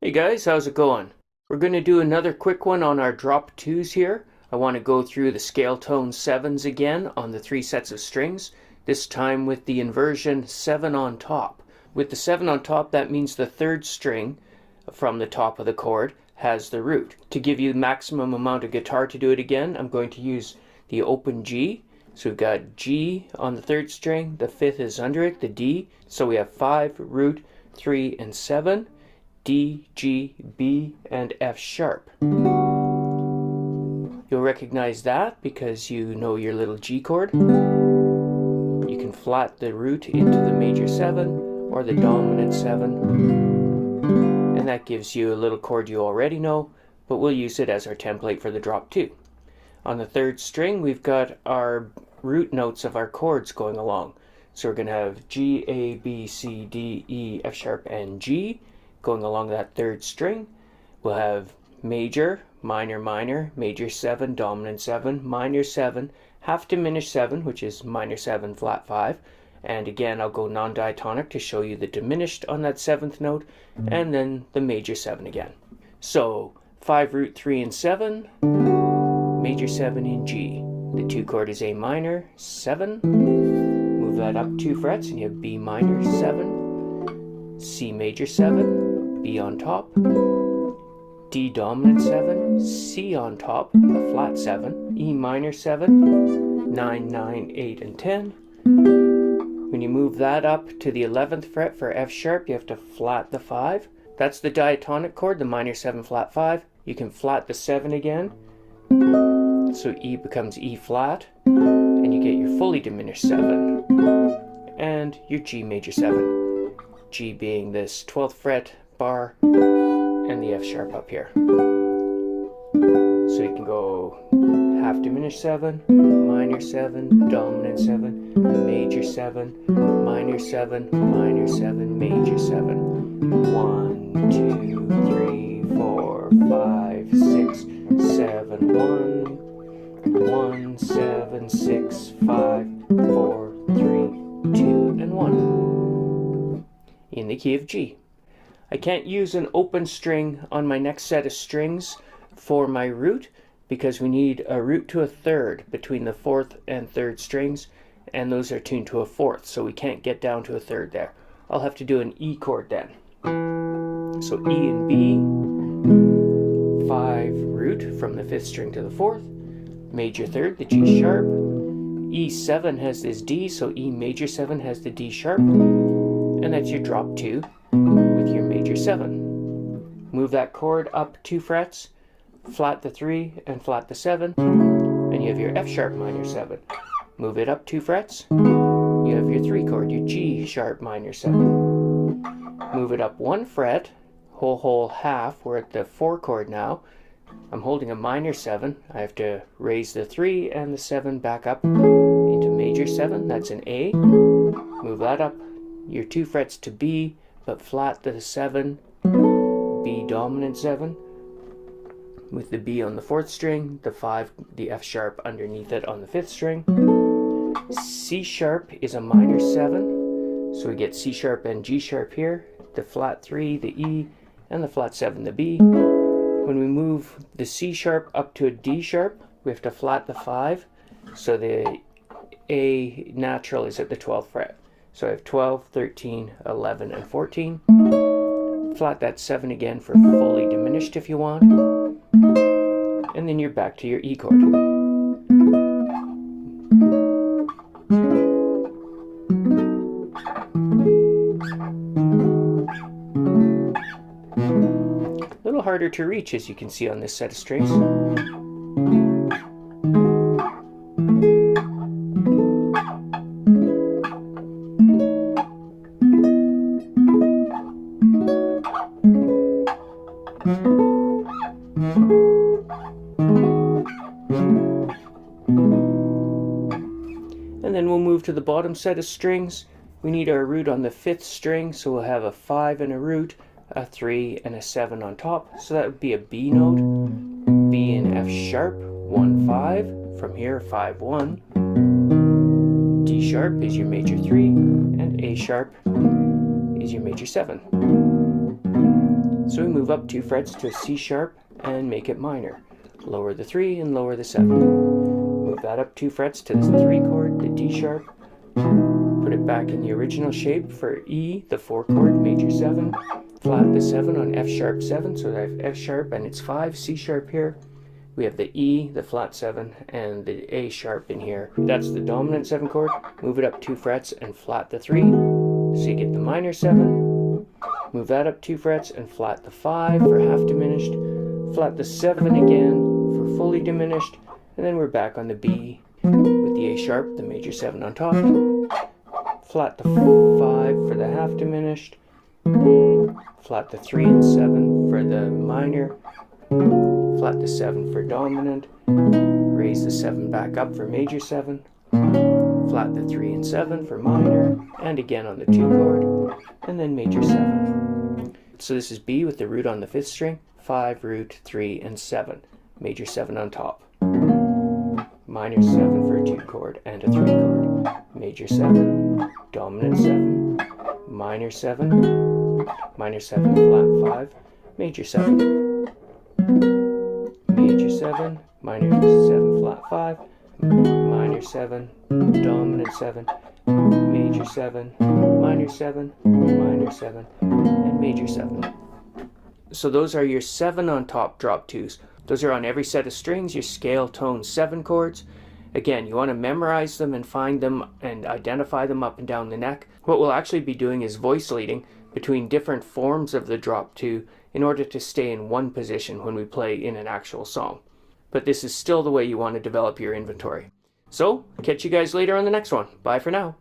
Hey guys, how's it going? We're going to do another quick one on our drop 2s here. I want to go through the scale tone 7s again on the 3 sets of strings, this time with the inversion 7 on top. With the 7 on top, that means the 3rd string from the top of the chord has the root. To give you the maximum amount of guitar to do it again, I'm going to use the open G. So we've got G on the 3rd string, the 5th is under it, the D. So we have 5, root, 3, and 7. D, G, B, and F sharp. You'll recognize that because you know your little G chord. You can flat the root into the major 7 or the dominant 7. And that gives you a little chord you already know, but we'll use it as our template for the drop 2. On the 3rd string, we've got our root notes of our chords going along. So we're going to have G, A, B, C, D, E, F sharp, and G. Going along that 3rd string, we'll have major, minor, minor, major 7, dominant 7, minor 7, half diminished 7, which is minor 7, flat 5, and again I'll go non-diatonic to show you the diminished on that 7th note, and then the major 7 again. So 5, root, 3, and 7, major 7 in G. The 2 chord is A minor, 7, move that up 2 frets and you have B minor, 7, C major 7, B on top, D dominant 7, C on top, a flat 7, E minor 7, 9, 9, 8, and 10. When you move that up to the 11th fret for F sharp, you have to flat the 5. That's the diatonic chord, the minor 7 flat 5. You can flat the 7 again, so E becomes E flat, and you get your fully diminished 7, and your G major 7. G being this 12th fret bar and the F sharp up here. So you can go half diminished 7, minor 7, dominant 7, major 7, minor 7, minor 7, major 7. 1, 2, 3, 4, 5, 6, 7, 1, 1, 7, 6, 5, 4, 3, 2, and 1. In the key of G. I can't use an open string on my next set of strings for my root because we need a root to a 3rd between the 4th and 3rd strings, and those are tuned to a 4th, so we can't get down to a 3rd there. I'll have to do an E chord then. So E and B, 5 root from the 5th string to the 4th, major 3rd, the G sharp, E7 has this D, so E major 7 has the D sharp, and that's your drop 2 with your major 7. Move that chord up 2 frets, flat the 3 and flat the 7, and you have your F sharp minor 7. Move it up 2 frets, you have your 3 chord, your G sharp minor 7. Move it up 1 fret, whole half, we're at the 4 chord now. I'm holding a minor 7, I have to raise the 3 and the 7 back up into major 7, that's an A. Move that up your 2 frets to B, but flat the 7, B dominant 7, with the B on the 4th string, the 5, the F sharp underneath it on the 5th string. C sharp is a minor 7, so we get C sharp and G sharp here, the flat 3, the E, and the flat 7, the B. When we move the C sharp up to a D sharp, we have to flat the 5, so the A natural is at the 12th fret. So I have 12, 13, 11, and 14. Flat that 7 again for fully diminished if you want. And then you're back to your E chord. A little harder to reach, as you can see on this set of strings. And then we'll move to the bottom set of strings. We need our root on the 5th string, so we'll have a 5 and a root, a 3 and a 7 on top. So that would be a B note, B and F sharp, 1, 5, from here 5, 1. D sharp is your major 3, and A sharp is your major 7. So we move up 2 frets to C sharp and make it minor. Lower the 3 and lower the 7. Move that up 2 frets to the 3 chord, the D sharp. Put it back in the original shape for E, the 4 chord, major 7. Flat the 7 on F sharp 7, so I have F sharp and it's 5, C sharp here. We have the E, the flat 7, and the A sharp in here. That's the dominant 7 chord. Move it up 2 frets and flat the 3, so you get the minor 7. Move that up 2 frets and flat the 5 for half diminished. Flat the 7 again for fully diminished. And then we're back on the B with the A sharp, the major 7 on top. Flat the 5 for the half diminished. Flat the 3 and 7 for the minor. Flat the 7 for dominant. Raise the 7 back up for major 7. Flat the 3 and 7 for minor. And again on the 2 chord. And then major 7. So this is B with the root on the 5th string. 5, root, 3, and 7. Major 7 on top. Minor 7 for a 2 chord and a 3 chord. Major 7, dominant 7, minor 7, minor 7, flat 5, major 7, major 7, minor 7, flat 5, minor 7, dominant 7, major 7, minor 7, minor 7, and major 7. So those are your 7 on top drop 2s. Those are on every set of strings, your scale tone 7 chords. Again, you want to memorize them and find them and identify them up and down the neck. What we'll actually be doing is voice leading between different forms of the drop 2 in order to stay in one position when we play in an actual song. But this is still the way you want to develop your inventory. So, catch you guys later on the next one. Bye for now.